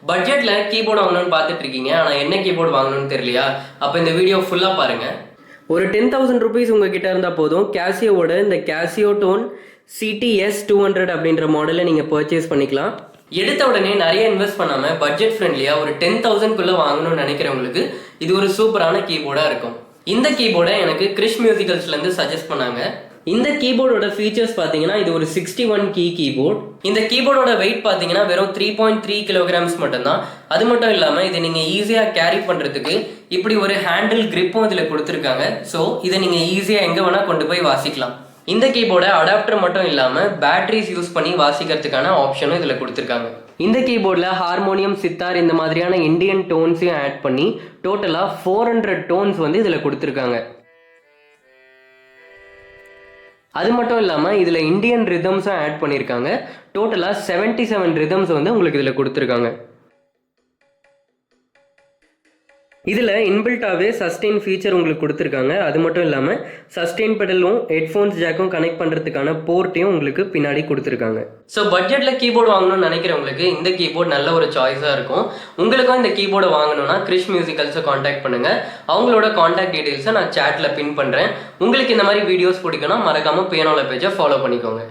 பட்ஜெட்ல கீபோர்டு வாங்கணும்னு பார்த்துட்டு இருக்கீங்க, ஆனால் என்ன கீபோர்டு வாங்கணும்னு தெரியலையா? அப்போ இந்த வீடியோ ஃபுல்லாக பாருங்க. ஒரு 10,000 ருபீஸ் உங்ககிட்ட இருந்தால் போதும், கேசியோவோட இந்த கேசியோ டோன் CTS 200 அப்படின்ற மாடலை நீங்கள் பர்ச்சேஸ் பண்ணிக்கலாம். எடுத்த உடனே நிறைய இன்வெஸ்ட் பண்ணாமல் பட்ஜெட் ஃப்ரெண்ட்லியாக ஒரு 10,000க்குள்ளே வாங்கணும்னு நினைக்கிறவங்களுக்கு இது ஒரு சூப்பரான கீபோர்டாக இருக்கும். இந்த கீபோர்டை எனக்கு கிறிஷ் மியூசிக்கல்ஸ்லேருந்து சஜஸ்ட் பண்ணாங்க. இந்த கீபோர்டோட ஃபீச்சர்ஸ் பார்த்தீங்கன்னா இது ஒரு 61 கீபோர்ட். இந்த கீபோர்டோட வெயிட் பார்த்தீங்கன்னா வெறும் 3.3 கிலோகிராம்ஸ் மட்டும்தான். அது மட்டும் இல்லாமல் இதை நீங்கள் ஈஸியாக கேரி பண்ணுறதுக்கு இப்படி ஒரு ஹேண்டில் கிரிப்பும் இதில் கொடுத்துருக்காங்க. ஸோ இதை நீங்கள் ஈஸியாக எங்கே வேணால் கொண்டு போய் வாசிக்கலாம். இந்த கீபோர்டை அடாப்டர் மட்டும் இல்லாமல் பேட்டரிஸ் யூஸ் பண்ணி வாசிக்கிறதுக்கான ஆப்ஷனும் இதில் கொடுத்துருக்காங்க. இந்த கீபோர்டில் ஹார்மோனியம், சித்தார் இந்த மாதிரியான இந்தியன் டோன்ஸையும் ஆட் பண்ணி டோட்டலாக 400 டோன்ஸ் வந்து இதில் கொடுத்துருக்காங்க. அது மட்டும் இல்லாமல் இதில் இந்தியன் ரிதம்ஸும் ஆட் பண்ணியிருக்காங்க. டோட்டலாக 77 ரிதம்ஸ் வந்து உங்களுக்கு இதில் கொடுத்துருக்காங்க. இதில் இன்பில்ட்டாகவே சஸ்டெயின் ஃபீச்சர் உங்களுக்கு கொடுத்துருக்காங்க. அது மட்டும் இல்லாமல் சஸ்டெயின் பெடலும் ஹெட்ஃபோன்ஸ் ஜாக்கும் கனெக்ட் பண்ணுறதுக்கான போர்ட்டையும் உங்களுக்கு பின்னாடி கொடுத்துருக்காங்க. ஸோ பட்ஜெட்டில் கீபோர்டு வாங்கணும்னு நினைக்கிறவங்களுக்கு இந்த கீபோர்டு நல்ல ஒரு சாய்ஸாக இருக்கும். உங்களுக்கும் இந்த கீபோர்டை வாங்கணும்னா கிறிஷ் மியூசிக்கல்ஸை காண்டாக்ட் பண்ணுங்கள். அவங்களோட காண்டாக்ட் டீட்டெயில்ஸை நான் சேட்டில் பின் பண்ணுறேன். உங்களுக்கு இந்த மாதிரி வீடியோஸ் பிடிக்குன்னா மறக்காமல் பியானோல பேஜை ஃபாலோ பண்ணிக்கோங்க.